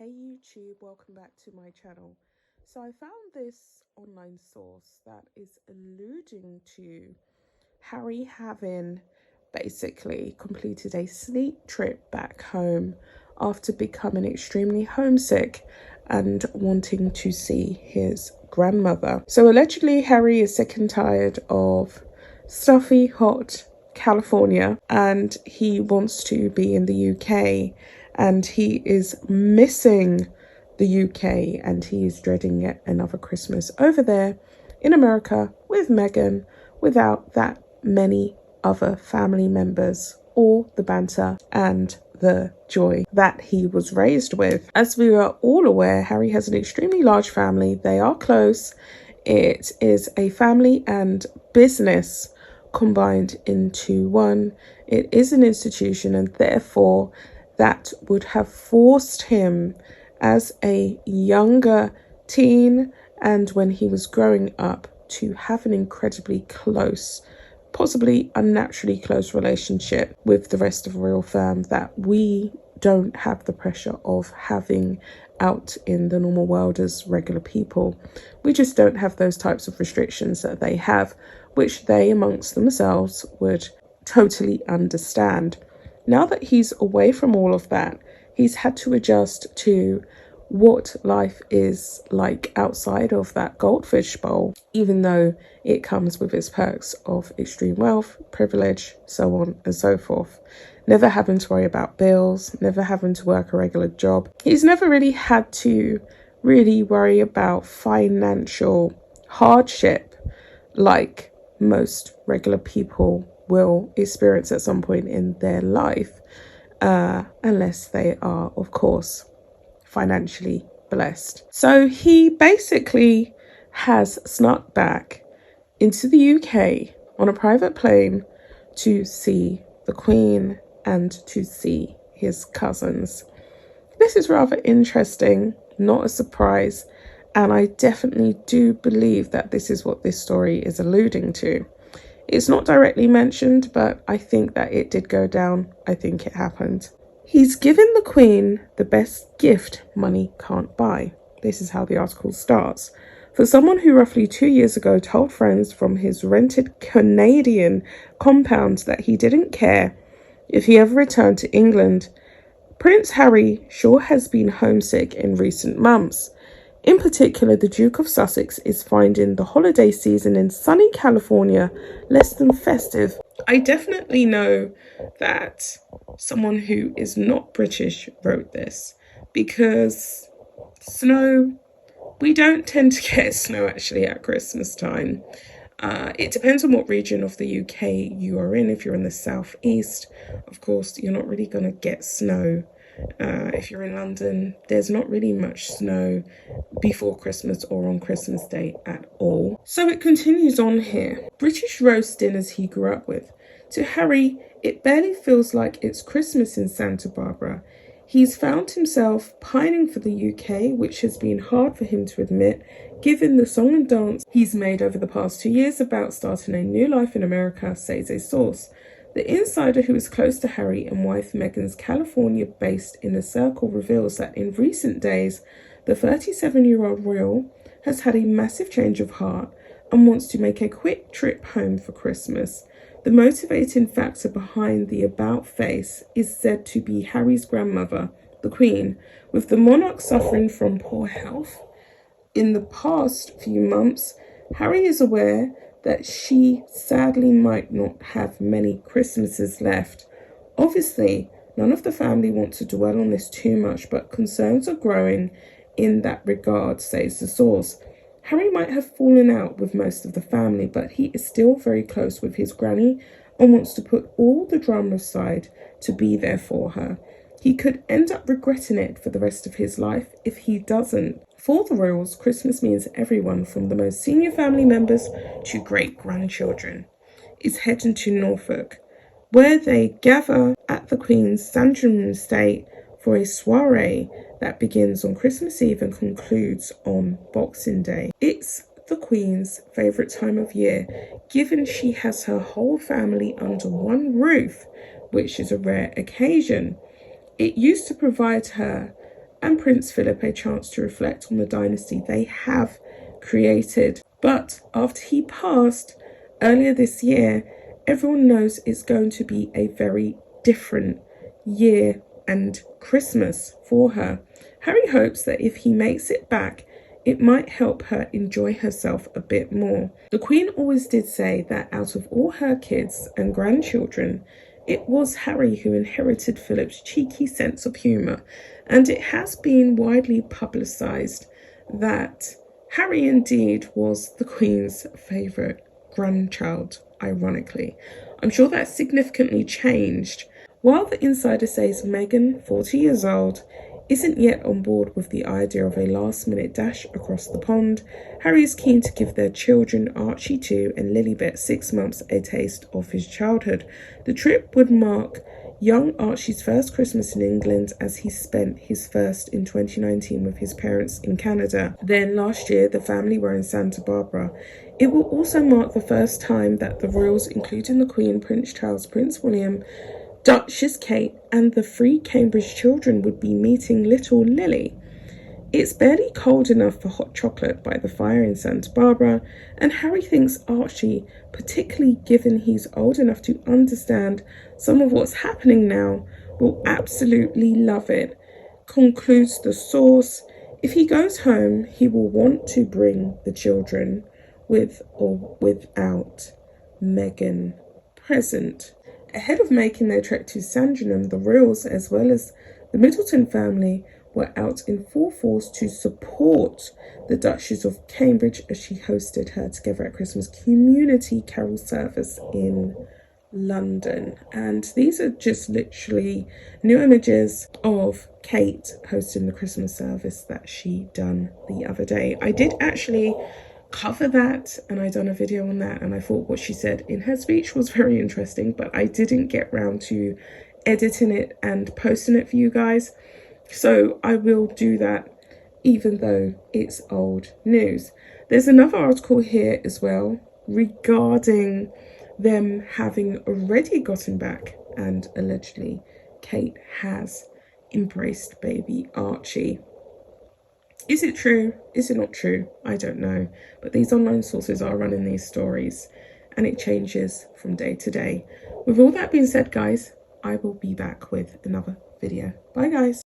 Hey YouTube, welcome back to my channel. So I found this online source that is alluding to Harry having basically completed a sleep trip back home after becoming extremely homesick and wanting to see his grandmother. So allegedly Harry is sick and tired of stuffy, hot California and he wants to be in the UK and he is missing the UK and he is dreading yet another Christmas over there in America with Meghan without that many other family members or the banter and the joy that he was raised with. As we are all aware, Harry has an extremely large family. They are close. It is a family and business combined into one. It is an institution, and therefore that would have forced him as a younger teen and when he was growing up to have an incredibly close, possibly unnaturally close relationship with the rest of the royal firm that we don't have the pressure of having out in the normal world as regular people. We just don't have those types of restrictions that they have, which they amongst themselves would totally understand. Now that he's away from all of that, he's had to adjust to what life is like outside of that goldfish bowl, even though it comes with its perks of extreme wealth, privilege, so on and so forth. Never having to worry about bills, never having to work a regular job. He's never really had to really worry about financial hardship like most regular people will experience at some point in their life, unless they are, of course, financially blessed. So he basically has snuck back into the UK on a private plane to see the Queen and to see his cousins. This is rather interesting, not a surprise, and I definitely do believe that this is what this story is alluding to. It's not directly mentioned, but I think that it did go down. I think it happened. He's given the Queen the best gift money can't buy. This is how the article starts. For someone who roughly 2 years ago told friends from his rented Canadian compound that he didn't care if he ever returned to England, Prince Harry sure has been homesick in recent months. In particular, the Duke of Sussex is finding the holiday season in sunny California less than festive. I definitely know that someone who is not British wrote this because snow, we don't tend to get snow actually at Christmas time. It depends on what region of the UK you are in. If you're in the southeast, of course, you're not really going to get snow. If you're in London, there's not really much snow before Christmas or on Christmas Day at all. So it continues on here. British roast dinners he grew up with. To Harry, it barely feels like it's Christmas in Santa Barbara. He's found himself pining for the UK, which has been hard for him to admit, given the song and dance he's made over the past 2 years about starting a new life in America, says a source. The insider who is close to Harry and wife Meghan's California-based inner circle reveals that in recent days, the 37-year-old royal has had a massive change of heart and wants to make a quick trip home for Christmas. The motivating factor behind the about face is said to be Harry's grandmother, the Queen, with the monarch suffering from poor health. In the past few months, Harry is aware that she sadly might not have many Christmases left. Obviously, none of the family want to dwell on this too much, but concerns are growing in that regard, says the source. Harry might have fallen out with most of the family, but he is still very close with his granny and wants to put all the drama aside to be there for her. He could end up regretting it for the rest of his life if he doesn't. For the royals, Christmas means everyone from the most senior family members to great-grandchildren is heading to Norfolk, where they gather at the Queen's Sandringham estate for a soiree that begins on Christmas Eve and concludes on Boxing Day. It's the Queen's favourite time of year, given she has her whole family under one roof, which is a rare occasion. It used to provide her and Prince Philip a chance to reflect on the dynasty they have created. But after he passed earlier this year, everyone knows it's going to be a very different year and Christmas for her. Harry hopes that if he makes it back, it might help her enjoy herself a bit more. The Queen always did say that out of all her kids and grandchildren, it was Harry who inherited Philip's cheeky sense of humour, and it has been widely publicised that Harry indeed was the Queen's favourite grandchild, ironically. I'm sure that's significantly changed. While the insider says Meghan, 40 years old, isn't yet on board with the idea of a last-minute dash across the pond, Harry is keen to give their children Archie 2 and Lilibet 6 months a taste of his childhood. The trip would mark young Archie's first Christmas in England, as he spent his first in 2019 with his parents in Canada. Then last year, the family were in Santa Barbara. It will also mark the first time that the royals, including the Queen, Prince Charles, Prince William, Duchess Kate and the 3 Cambridge children would be meeting little Lily. It's barely cold enough for hot chocolate by the fire in Santa Barbara, and Harry thinks Archie, particularly given he's old enough to understand some of what's happening now, will absolutely love it. Concludes the source, if he goes home, he will want to bring the children, with or without Meghan present. Ahead of making their trek to Sandringham, the royals, as well as the Middleton family, were out in full force to support the Duchess of Cambridge as she hosted her Together at Christmas community carol service in London. And these are just literally new images of Kate hosting the Christmas service that she done the other day. I did actually cover that, and I done a video on that, and I thought what she said in her speech was very interesting, but I didn't get round to editing it and posting it for you guys, so I will do that even though it's old news. There's another article here as well regarding them having already gotten back, and allegedly Kate has embraced baby Archie. Is it true? Is it not true? I don't know. But these online sources are running these stories, and it changes from day to day. With all that being said, guys, I will be back with another video. Bye, guys.